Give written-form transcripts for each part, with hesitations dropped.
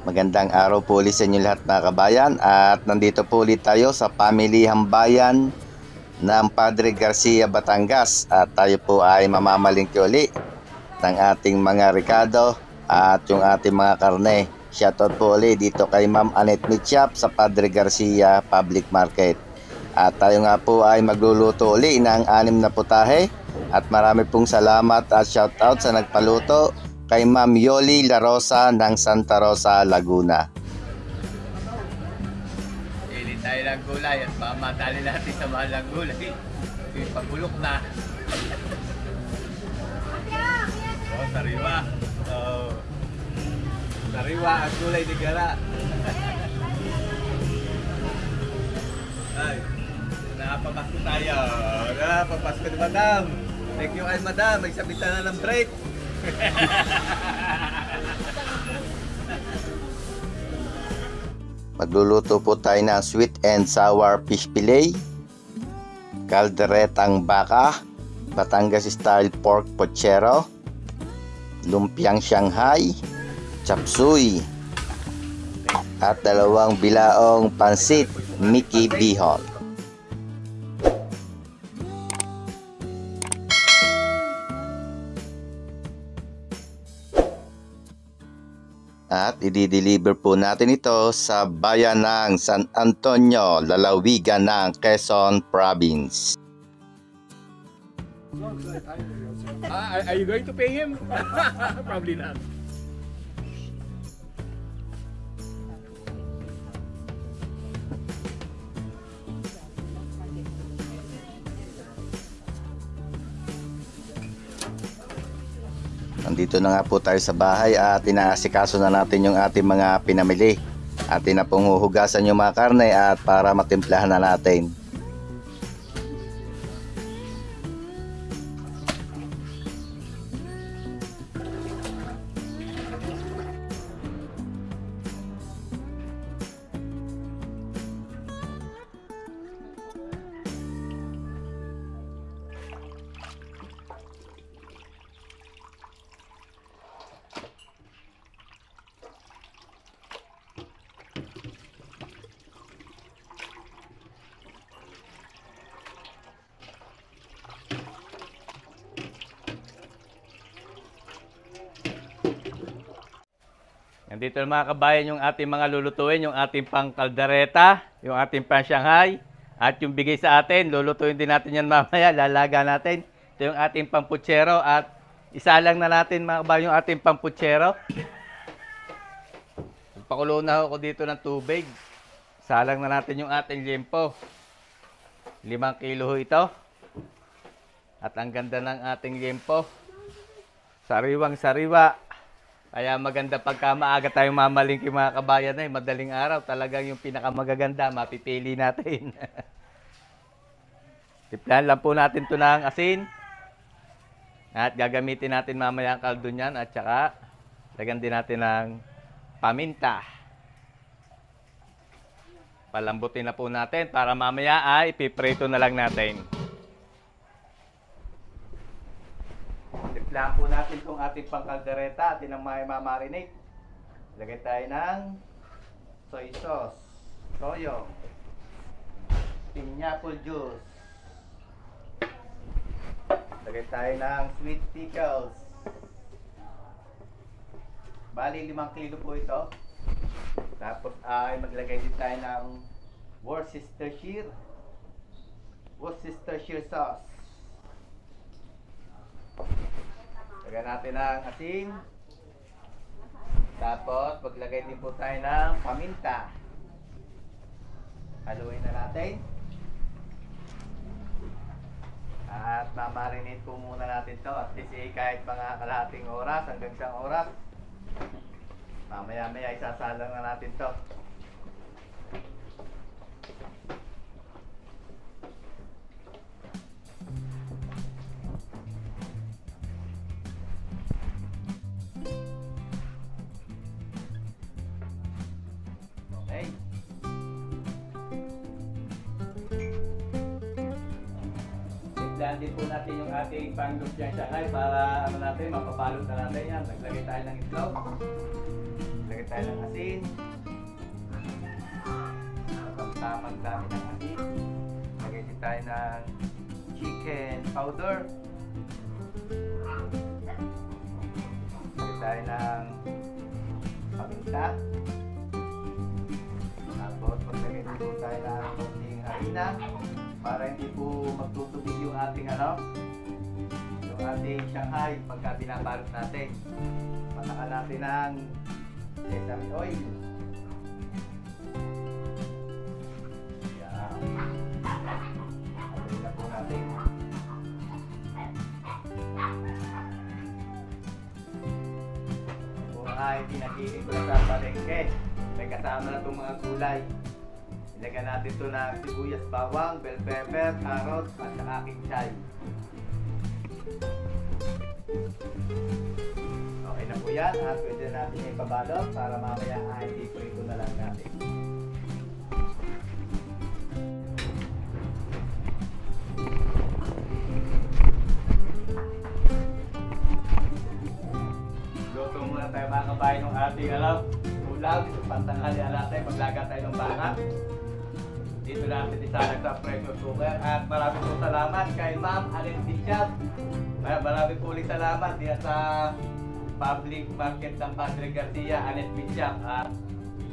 Magandang araw po ulit sa inyo lahat mga kabayan, at nandito po ulit tayo sa pamilihang bayan ng Padre Garcia, Batangas, at tayo po ay mamamalingki ulit ng ating mga rekado at yung ating mga karne. Shoutout po ulit dito kay Ma'am Annette Meat Shop sa Padre Garcia Public Market. At tayo nga po ay magluluto ulit ng 6 na putahe, at marami pong salamat at shoutout sa nagpaluto kay Ma'am Yoli La Rosa ng Santa Rosa, Laguna. Ili tayo ng gulay at mamatali natin sa mahal ng gulay. Pabulok na. Oh, sariwa. Oh. Sariwa ang gulay ni Gara. Ay, napapasko tayo. Napapasko ni Madam. Thank you kay Madam. May sabitan na ng break. Magluluto po tayo ng sweet and sour fish fillet, kalderetang baka, Batangas style pork pochero, lumpiang Shanghai, chapsuy, at 2 bilaong pansit Mickey Bihon. At i-deliver po natin ito sa bayan ng San Antonio, lalawigan ng Quezon Province. Are you going to pay him? Probably not. Nandito na nga po tayo sa bahay at inaasikaso na natin yung ating mga pinamili. Atin na pong huhugasan yung mga karne at para matimplahan na natin. Nandito na mga kabayan yung ating mga lulutuin, yung ating pang kaldereta, yung ating pang Shanghai, at yung bigay sa atin, lulutuin din natin yan mamaya, lalaga natin. Ito yung ating pang puchero at isa lang na natin mga kabayan yung ating pang puchero. Pakulo na ako dito ng tubig. Salang na natin yung ating liempo. 5 kilo ito. At ang ganda ng ating liempo. Sariwang sariwa. Kaya maganda pagka maaga tayong mamalingki mga kabayan ay madaling araw. Talagang yung pinakamagaganda, mapipili natin. Timplahan lang po natin ito ng asin. At gagamitin natin mamaya ang kaldo niyan. At saka, lagyan din natin ng paminta. Palambutin na po natin para mamaya ay piprito na lang natin. Timplahan po natin itong ating pangkaldereta at yung may mamarinate. Lagay tayo ng soy sauce, toyo, pineapple juice. Lagay tayo ng sweet pickles. Bali 5 kilo po ito. Tapos ay maglagay din tayo ng Worcestershire sauce. Lagyan natin ng asin. Tapos maglagay din po tayo ng paminta. Haluin na natin. At mamarinate po muna natin to at least kahit mga kalahating oras hanggang 1 oras. Mamaya-maya isasalang na natin to. Okay. Timplahan din po natin yung ating pang-lumpiang Shanghai para natin, mapabalot na natin yan. Naglagay tayo ng itlog. Naglagay tayo ng asin. ang dami ng asin. Lagay din tayo ng chicken powder. Lagay tayo ng paminta. Tapos maglagay din po tayo ng konting harina para hindi po magtutubig yung ating yung ating Shanghai pagka binabalot natin. Pataka natin ng sesame oil. Yan. Haluin na po natin. Kung ay pinagiging ko na sa palengke, may kasama na itong mga gulay. Ilagyan natin ito ng sibuyas, bawang, bell pepper, carrots, at saka kinchay. Okay na po yan at pwede natin yung ipabalot para mamaya ay iprito na lang natin. Luto muna tayo mga kabayan ng ating ulam. Pantanghali natin, maglaga tayo ng baka. Dito natin isalag sa pressure cooker at maraming po salamat kay Ma'am Anet Bishop. Maraming po ulit salamat diyan sa public market ng Padre Garcia, Anet Bishop. At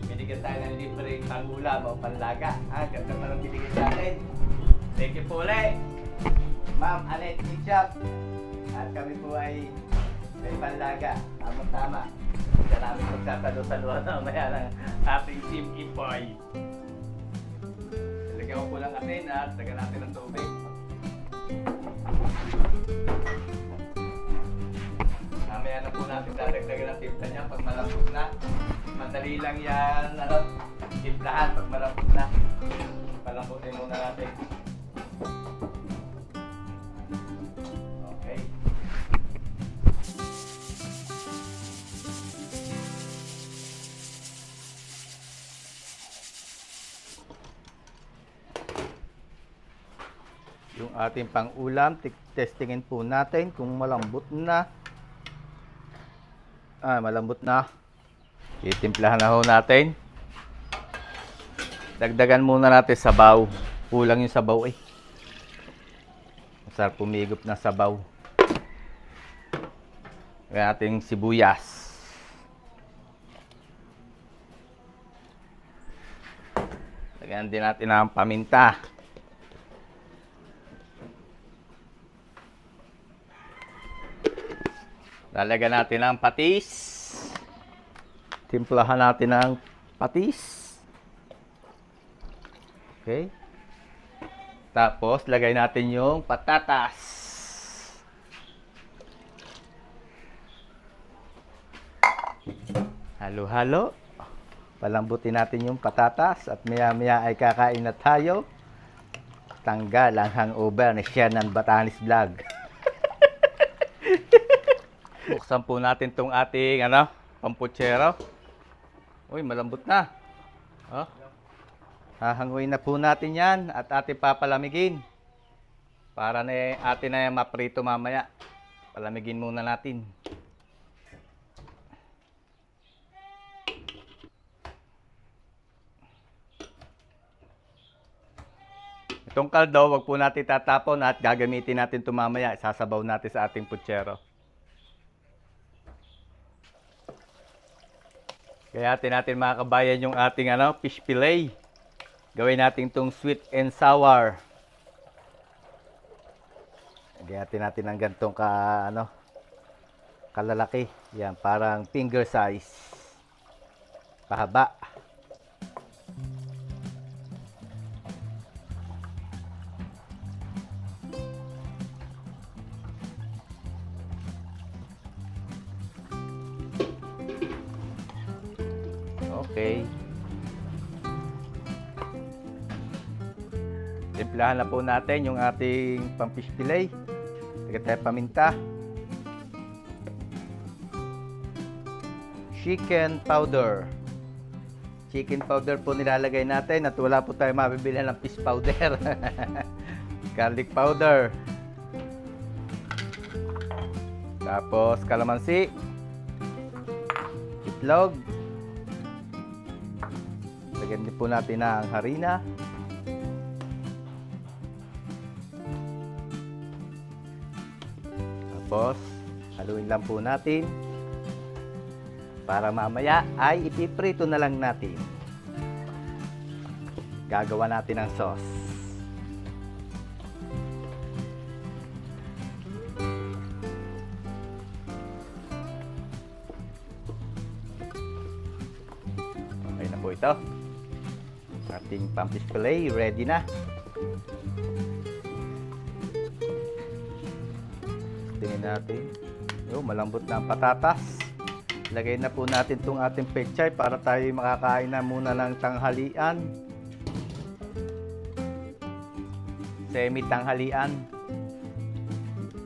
binigyan tayo ng libreng pangulam o panlaga. Ganda pa lang binigyan natin. Thank you po ulit, Ma'am Anet Bishop. At kami po ay may panlaga. Tama-tama. Diyan namin magsasalo-saluhan mamaya ng ating Team Ipoy. Lagyan ko po lang atin at lagyan natin ng tubig. Mamaya na po natin dadagdagan ang timpla niya pag malambot na. Madali lang yan, timplahan pag malambot na. Palambutin muna natin. Okay. Yung ating pang-ulam, testingin po natin kung malambot na. Malambot na. Itimplahan na ho natin. Dagdagan muna natin sabaw. Kulang yung sabaw eh. Masarap pumigop na sabaw. Kaya ating sibuyas. Lagyan din natin ang paminta. Lalagyan natin ng patis. Timplahan natin ng patis. Okay. Tapos, lagay natin yung patatas. Halo-halo. Palambutin natin yung patatas at maya-maya ay kakain na tayo. Tanggal ang hangover ni Shannon Batanes Vlog. Buksan po natin tong ating pamputsero. Uy, malambot na. Oh. Hahanguin na po natin yan at ating papalamigin. Para na atin na maprito mamaya. Palamigin muna natin. Itong kaldo, wag po natin tatapon at gagamitin natin ito mamaya. Sasabaw natin sa ating putsero. Kaya natin mga kabayan yung ating fish fillet. Gawin natin itong sweet and sour. Gayatin natin ng gantong kalalaki. Yan, parang finger size. Pahaba. Okay. Timplahan na po natin yung ating pang-fish fillet. Lagyan tayo paminta. Chicken powder. Chicken powder po nilalagay natin at wala po tayo mabibili ng fish powder. Garlic powder. Tapos kalamansi. Itlog. Lagyan din po natin ang harina. Tapos, haluin lang po natin. Para mamaya ay ipiprito na lang natin. Gagawa natin ng sauce. Okay na po ito. Ating pampis fillet ready na. Tingnan natin. Malambot na ang patatas. Lagay na po natin itong ating pechay para tayo makakain na muna ng tanghalian. Semi-tanghalian.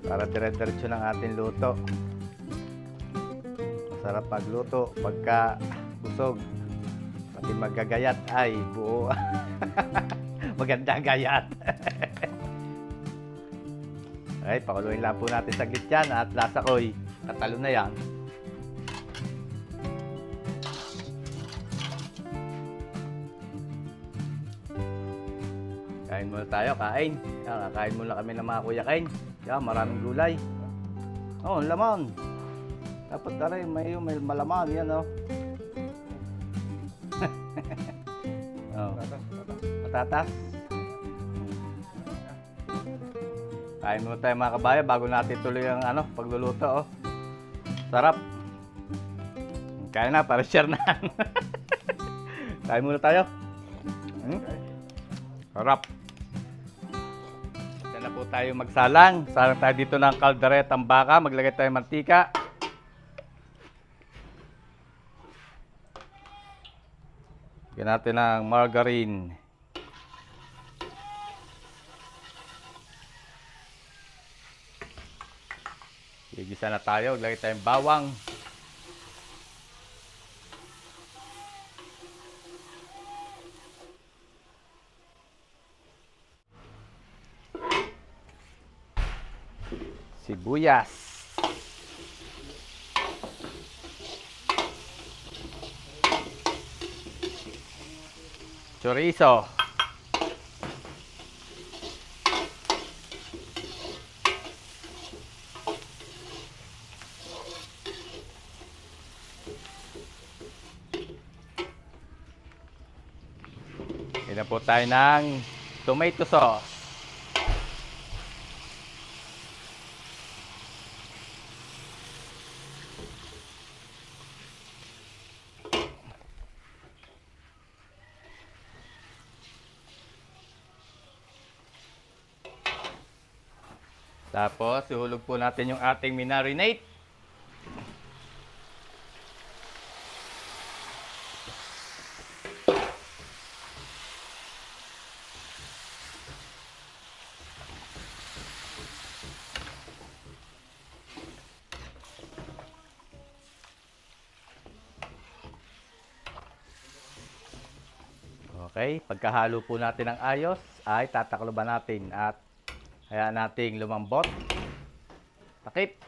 Para dire-diretso ng ating luto. Masarap magluto pagka busog. Pati magagayat ay buo. Magandang gayat. Okay, pakuluin lang po natin saglit yan at lasa ko'y tatalo na yan. Kain muna tayo, kain. Kakain muna kami ng mga kuya kain. Maraming gulay. Ang laman. Dapat taray, may malaman yan, Patatas. Kain muna tayo mga kabayan bago natin tuloy ang pagluluto. Sarap. Kain na para share na. Kain muna tayo. Sarap. Diyan na po tayo magsalang. Salang tayo dito ng kalderetang baka. Maglagay tayo ng mantika. Lagyan natin ng margarine. Igisa na tayo. Maglagay tayo ng bawang. Sibuyas. Chorizo. Kaya po tayo ng tomato sauce. Tapos, ihulog po natin yung ating minarinate. Okay, pagkahalo po natin ng ayos, ay tatakloban natin at hayaan nating lumambot. Takip.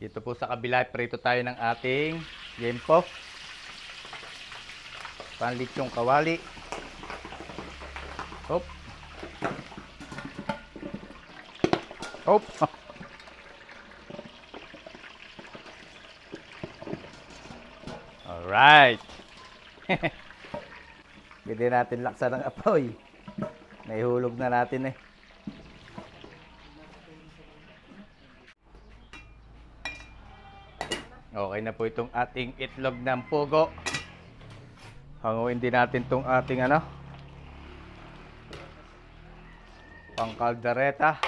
Dito po sa kabila, prito tayo ng ating yempo. Panlitsong kawali. Hop. Hop. Alright. Pwede natin laksan ng apoy. Naihulog na natin eh. Okay na po itong ating itlog ng pugo. Hanguin din natin itong ating pangkaldereta.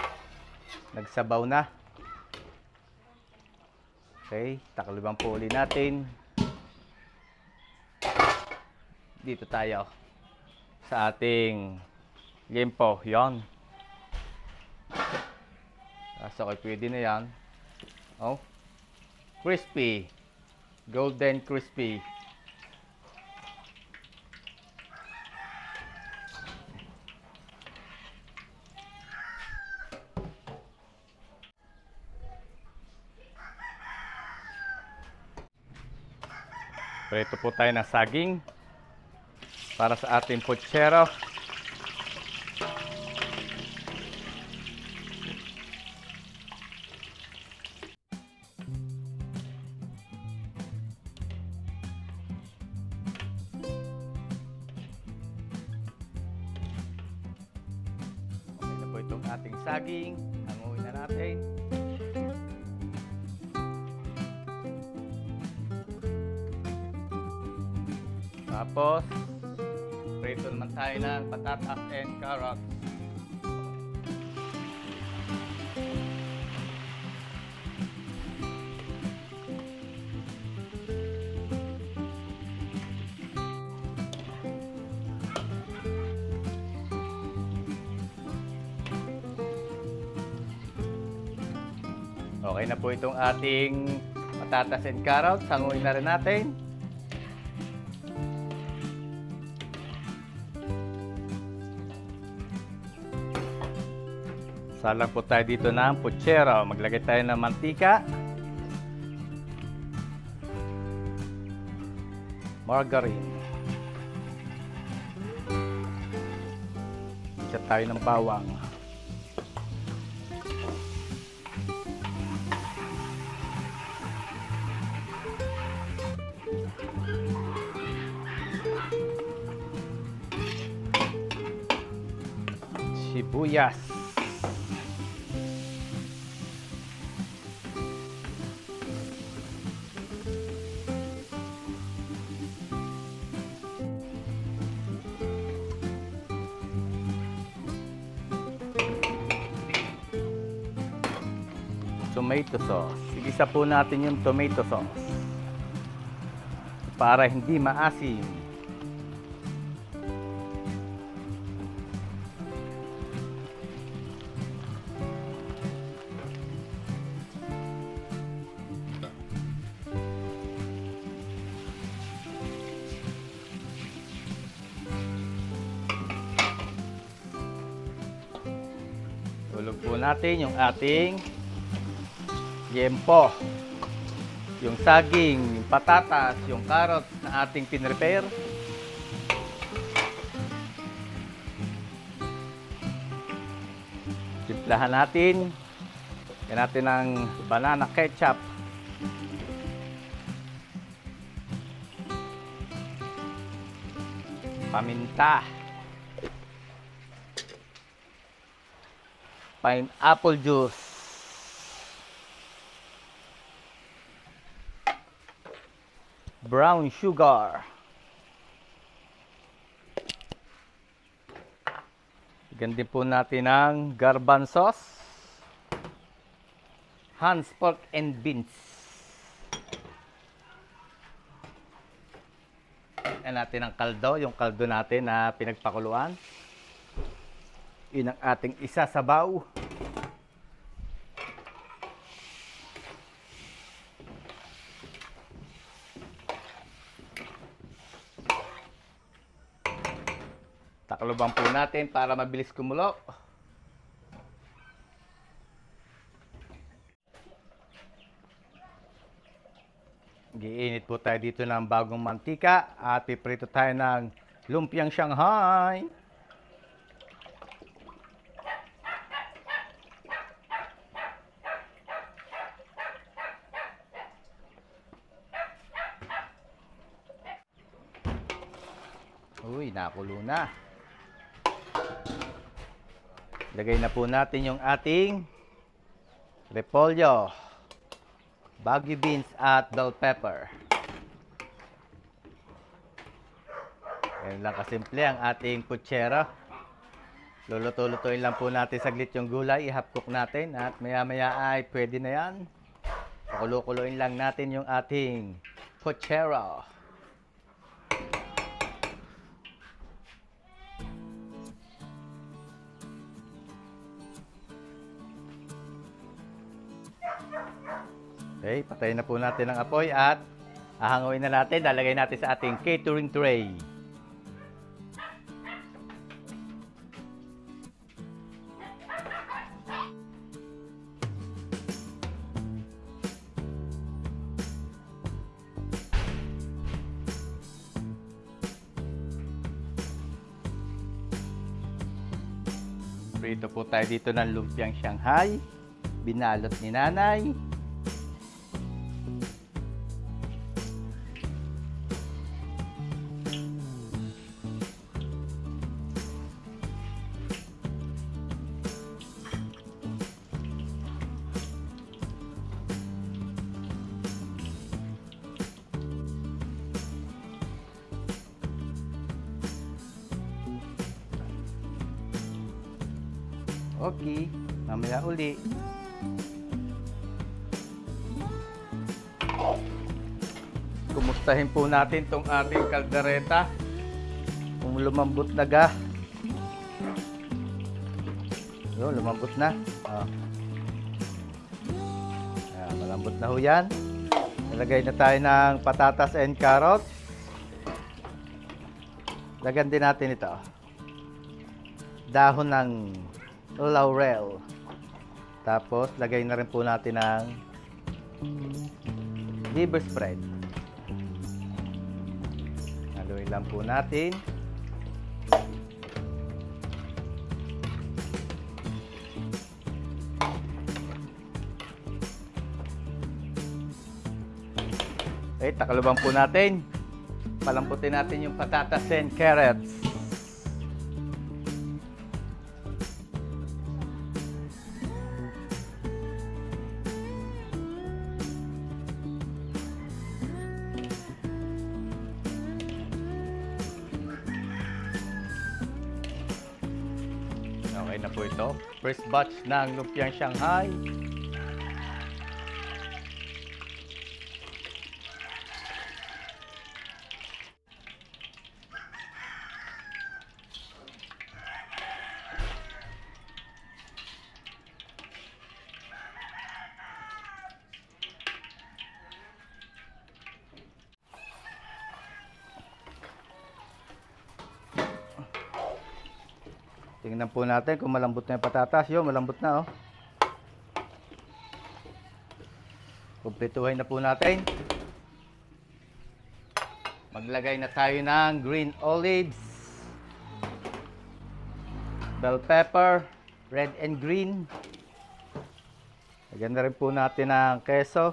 Nagsabaw na. Okay, takliban po ulit natin. Dito tayo sa ating yempo. Yan. So, pwede na yan. Oh. Crispy. Golden crispy. Prito po tayo ng saging. para sa ating putsero. Okay na po itong ating saging. Hanguin na natin. Tapos, prito naman tayo ng patatas and carrots. Okay na po itong ating patatas and carrots. Hanguin na rin natin. Salang po tayo dito ng putsero. Maglagay tayo ng mantika, margarine, isa tayo ng bawang, sibuyas, tomato sauce. Igisa po natin yung tomato sauce para hindi maasim. Tulog po natin yung ating yempo, yung saging, yung patatas, yung carrots na ating pinrepare. Timplahan natin. Yan natin ng banana ketchup. Paminta. Pineapple juice. Brown sugar. Ganti po natin ng garbanzos, Hans pork and beans. Yan natin ang kaldo, yung kaldo natin na pinagpakuluan. Yun ang ating isasabaw. Takloban po natin para mabilis kumulo. Giinit po tayo dito ng bagong mantika at piprito tayo ng lumpiang Shanghai. Uy, nakulo na. Lagay na po natin yung ating repolyo, bagu beans at bell pepper. Ganyan lang kasimple ang ating putsero. Luluto-lutuin lang po natin saglit yung gulay, i-half cook natin at maya-maya ay pwede na yan. Pakulo-kuloin lang natin yung ating putsero. Okay, patayin na po natin ang apoy at ahangawin na natin. Lalagay natin sa ating catering tray. Magpiprito po tayo dito ng lumpiang Shanghai. Binalot ni nanay. Okay, mamaya uli. Kumustahin po natin tong ating kaldereta. Kung lumambot na ga. Yun, lumambot na. Oh. Ayan, malambot na ho yan. Nalagay na tayo ng patatas and carrots. Lagyan din natin ito. Dahon ng laurel. Tapos, lagay na rin po natin ng liver spread. Haluin lang po natin. Okay, takalubang po natin. Palamputin natin yung patatas and carrots. Okay na po ito. First batch ng lumpiang Shanghai. Tingnan po natin kung malambot na yung patatas. Yun, malambot na, oh. Kumpletuhin na po natin. Maglagay na tayo ng green olives, bell pepper, red and green. Lagyan na rin po natin ng keso.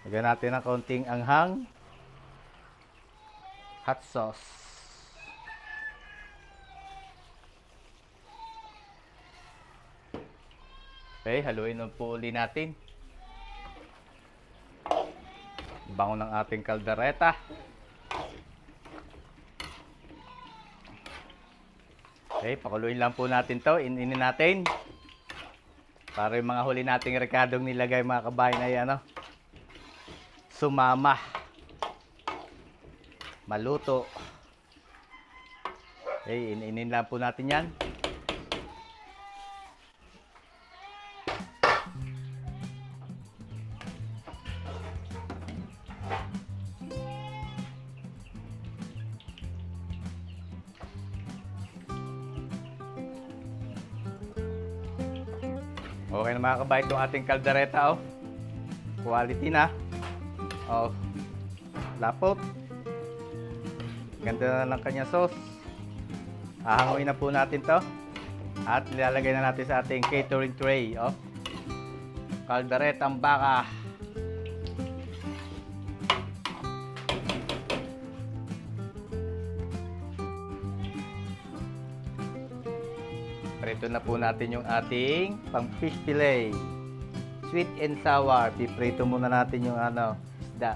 Lagyan natin ng kaunting anghang. Hot sauce. Okay, haluin na po uli natin. Bango ng ating kaldereta. Okay, pakuluin lang po natin to. Ininin natin. Para yung mga huli nating rekadong nilagay mga kabayan ay ano, sumama. Maluto. Okay, ininin lang po natin yan. Okay na mga kabayan itong ating kaldereta, oh. Quality na. Oh, lapot. Ganda na ng kanyang sauce. Hahanguin na po natin to. At nilalagay na natin sa ating catering tray. Oh. Kalderetang baka. Prito na po natin yung ating pang fish fillet. Sweet and sour. Piprito muna natin yung ano, isda.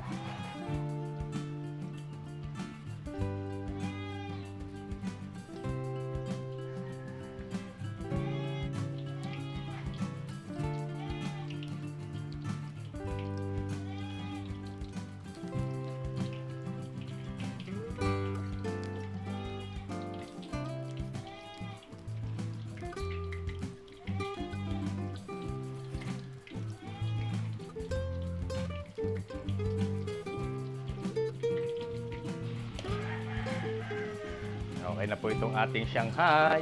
Okay na po itong ating Shanghai.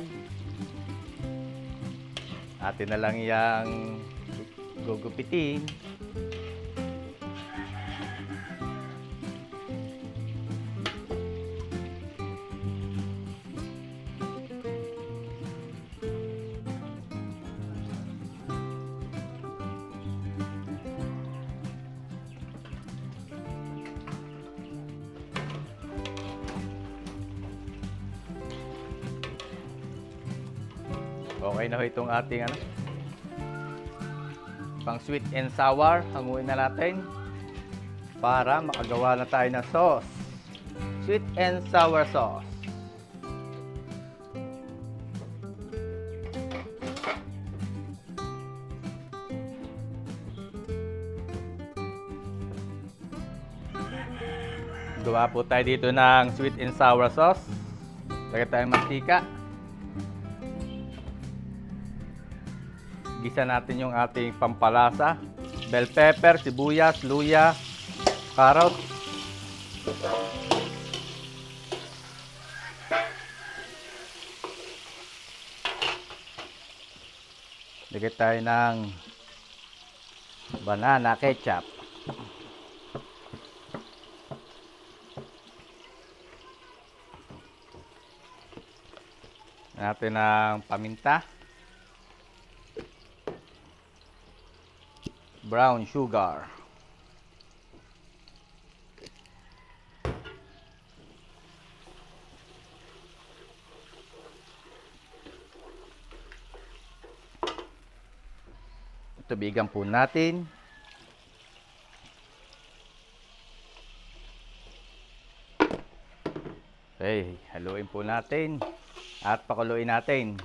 Atin na lang yang gugupitin. Okay na ho itong ating pang sweet and sour. Hanguin na natin para makagawa na tayo ng sauce. Sweet and sour sauce. Gawa po tayo dito ng sweet and sour sauce. Lagay tayong mantika. Gisa natin yung ating pampalasa. Bell pepper, sibuyas, luya, carrot. Lagay tayo ng banana ketchup. Natin ng paminta, brown sugar, tubigan po natin. Okay, haluin po natin at pakuluin natin.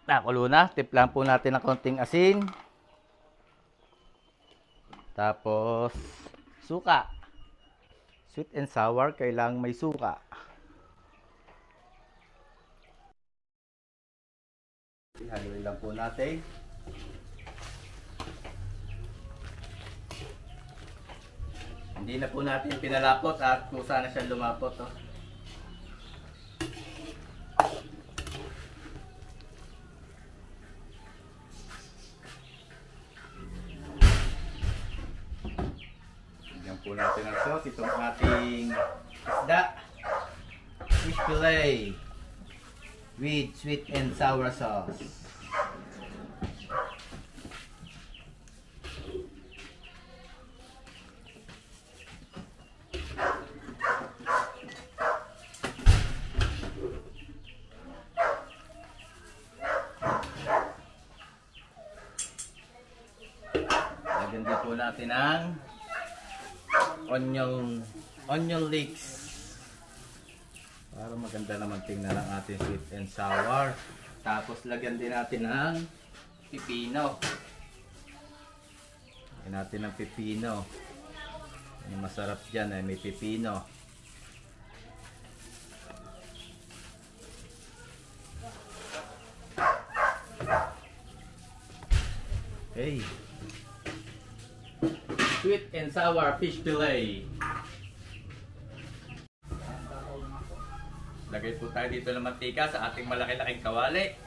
Nakulo na, tiplan po natin ng konting asin. Tapos suka. Sweet and sour, kailangang may suka. Haluin lang po natin. Hindi na po natin pinalapot at kusa na siya lumapot. Oh. Bigyan po natin ng sauce itong ating isda. Fish fillet with sweet and sour sauce. Lagyan din po natin ang onion leeks. Para maganda naman tingnan ang ating sweet and sour. Tapos lagyan din natin ng pipino. Lagyan natin ng pipino. Yung masarap dyan ay may pipino. Okay. Sweet and sour fish fillet. Lagay po tayo dito ng mantika sa ating malaki-laking kawali.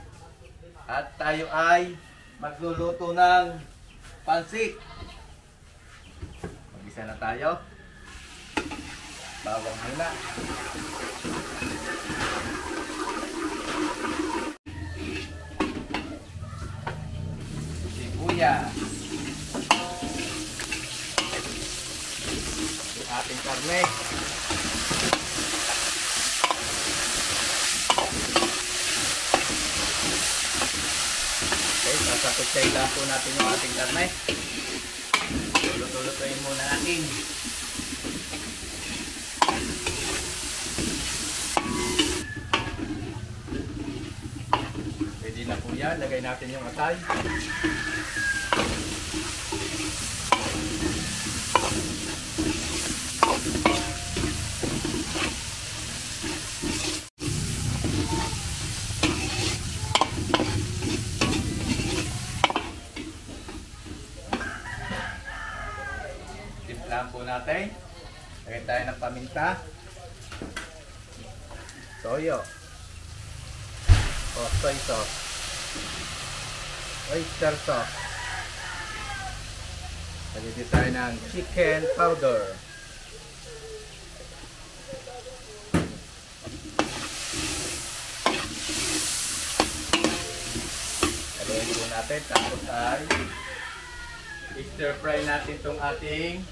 At tayo ay magluluto ng pansit. Mag-isa na tayo. Bawang muna. Sibuyas. Yung ating karne. Sasapit lang po natin yung ating karne. Luto-lutuin muna natin. Pwede na po yan. Lagay natin yung atay. Timplahan po natin. Lagay tayo ng paminta. Toyo. O soy sauce. Oyster sauce. Lagay din tayo ng chicken powder. Lagay po natin. Tapos ay stir fry natin itong ating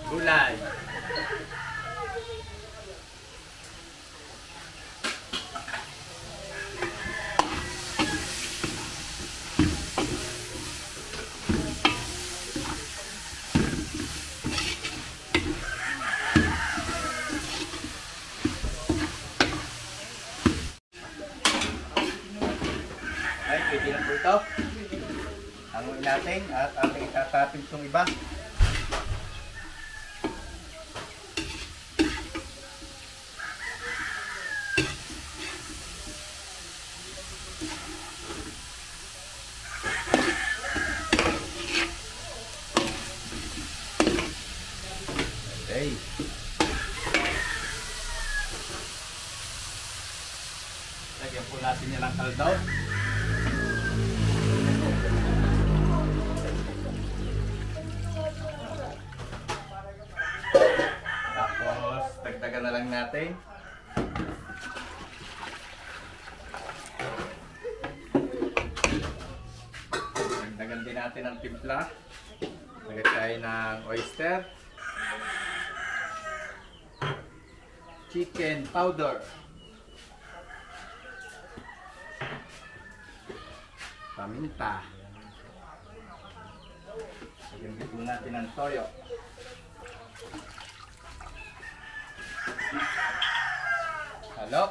gulay. Ay, pwede na po ito. Hanguin natin at ating itatapin itong iba. Okay. Lagyan po natin yan ng kaldo. Tapos, dagdagan na lang natin. Dagdagan din natin ang timpla. Lagyan tayo ng oyster. Chicken powder. Paminta. Lagyan din po natin ng toyo. Halo.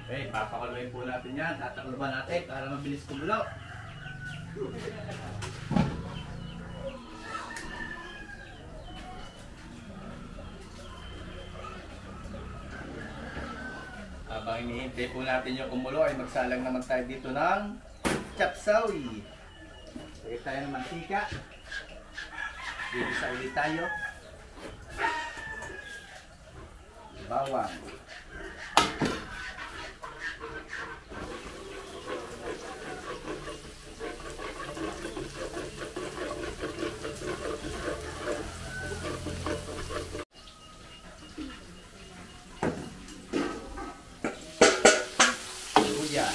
Okay, papakuluin po natin yan. Tatakluban natin para mabilis kumulo. Habang hinihintay po natin yung kumulo ay magsalang naman tayo dito ng chapsawi. Lagay tayo ng mantika. Gigisa ulit tayo. Bawang. Luya.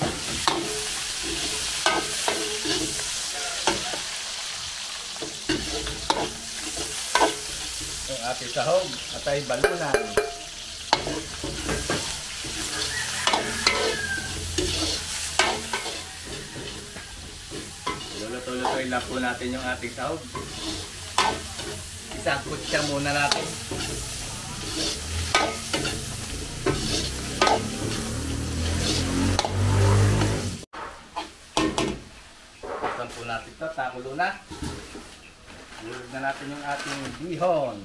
Ang ating sahog at ay balunan. Luluto-lutoy lang po natin yung ating sahog. Isang kutsa muna natin. Buksan po natin ito. Takulo na. Hulog na natin yung ating bihon.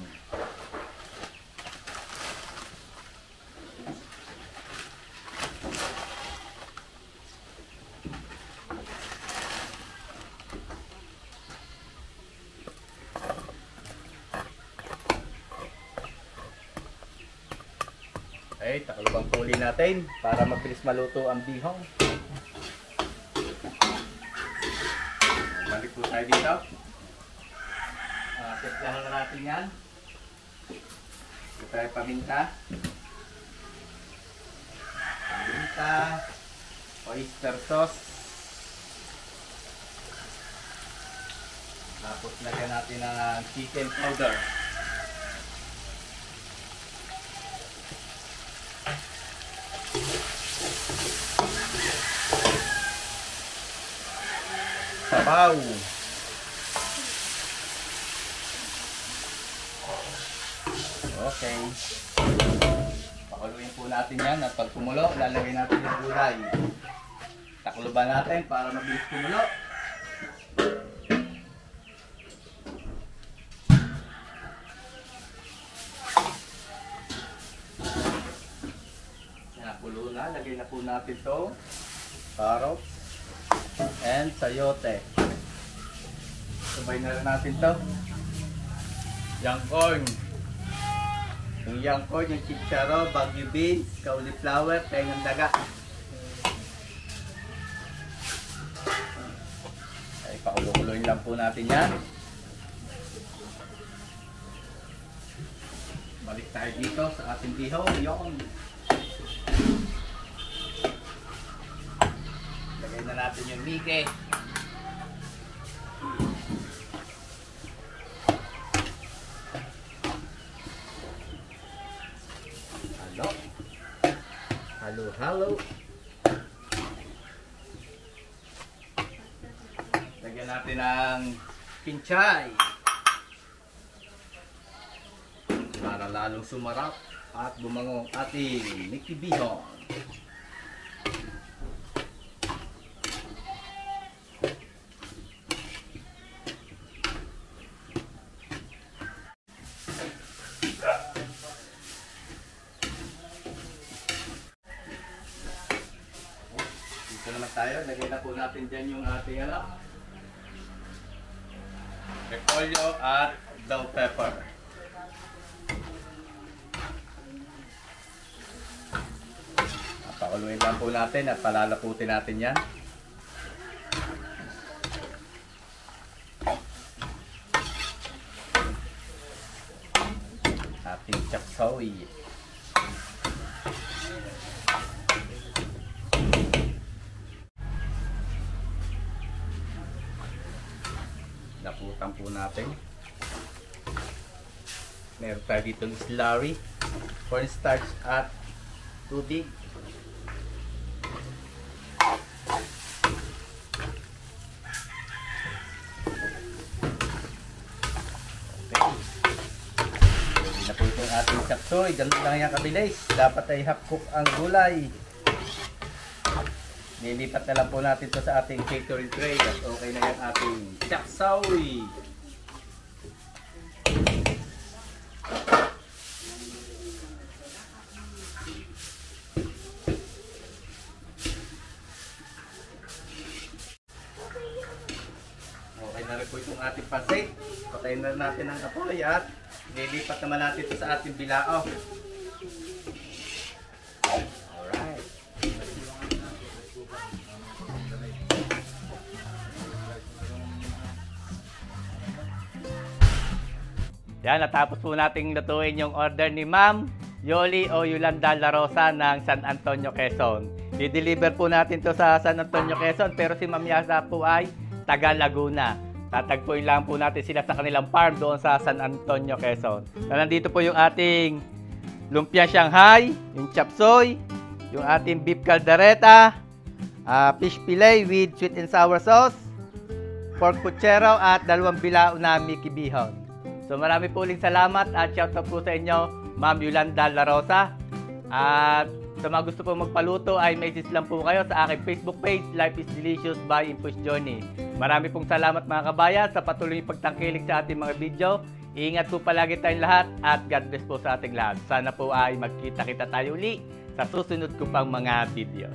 Okay, takalubang puli natin para mabilis maluto ang bihon. Balik po tayo dito. Tiplahan na natin yan. Ito tayo paminta. Paminta. Oyster sauce. Tapos lagyan natin ng chicken powder. Sabaw. Okay. Pakuluin po natin yan at pag kumulo, lalagay natin yung gulay. Takluban natin para mabilis kumulo. Nakulo na, lagay na po natin to carrots and sayote. Sabay na rin natin to. Young corn. Yung young corn, yung chicharo, bagu beans, cauliflower, tengang daga. Ay, pakulo-kuloyin lang po natin yan. Balik tayo dito sa ating ihaw. Yung lagay na natin yung mike. Halo. Halo, halo. Lagyan natin ng pinchay. Para lalong sumarap at bumangong ating nikibihon. Dito naman tayo, lagay na po natin dyan yung ating repolyo at bell pepper. Pakuluin lang po natin at palalaputin natin yan. Ating chop suey. Laputan po natin. Meron tayo dito ng slurry, cornstarch at tubig. Ating chapsoy, ganun lang yan kabilis. Dapat ay half cook ang gulay. Nilipat na lang po natin to sa ating catering tray at okay na yan ating chapsoy. Okay na rin po itong ating pancit. Patayin na natin ang apoy at nilipat naman natin ito sa ating bilao. Alright. Yan, natapos po nating lutuin yung order ni Ma'am Yoli o Yolanda La Rosa ng San Antonio, Quezon. I-deliver po natin to sa San Antonio, Quezon, pero si Ma'am Yasa po ay taga Laguna. Tatagpuin lang po natin sila sa kanilang farm doon sa San Antonio, Quezon. Nandito po yung ating lumpia Shanghai, yung chapsoy, yung ating beef caldereta, fish fillet with sweet and sour sauce, pork puchero at 2 bilao na Mickey Bihon. So marami po uling salamat at shout out po sa inyo, Ma'am Yolanda La Rosa. At sa mga gusto po magpaluto ay message lang po kayo sa aking Facebook page, Life is Delicious by Impush Journey. Marami pong salamat mga kabayan sa patuloy pagtangkilik sa ating mga video. Iingat po palagi tayong lahat at God bless po sa ating lahat. Sana po ay magkita-kita tayo uli sa susunod ko pang mga videos.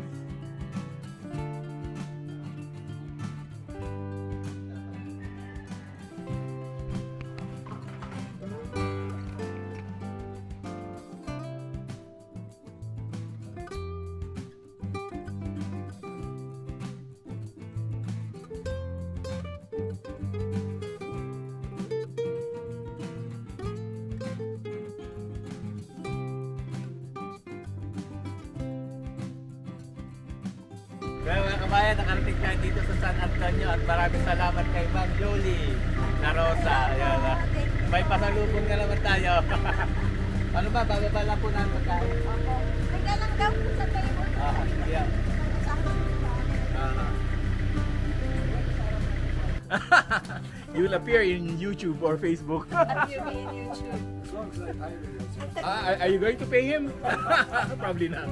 Kaya mga kabayan, nakarating tayo dito sa San Antonio at maraming salamat kay Ma'am Yoli La Rosa. Ayan, may pasalubong na naman tayo. Ano ba? Bababa lang po natin pagkain. Opo. Hanggang lang daw po sa table. Yeah. You'll appear in YouTube or Facebook. Appear me in YouTube. Are you going to pay him? Probably not.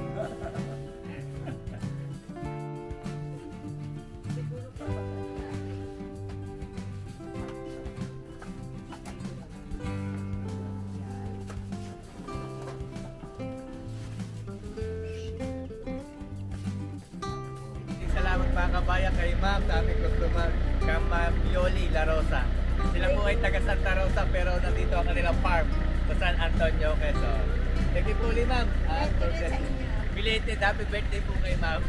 Salamat mga kabayan kay Ma'am sa aming customer, kay Ma'am Yoli La Rosa. Sila po ay taga Santa Rosa pero nandito ang kanilang farm sa San Antonio, Quezon. Thank you po ulit, Ma'am. Thank you rin sa inyo. Belated happy birthday po kay Ma'am.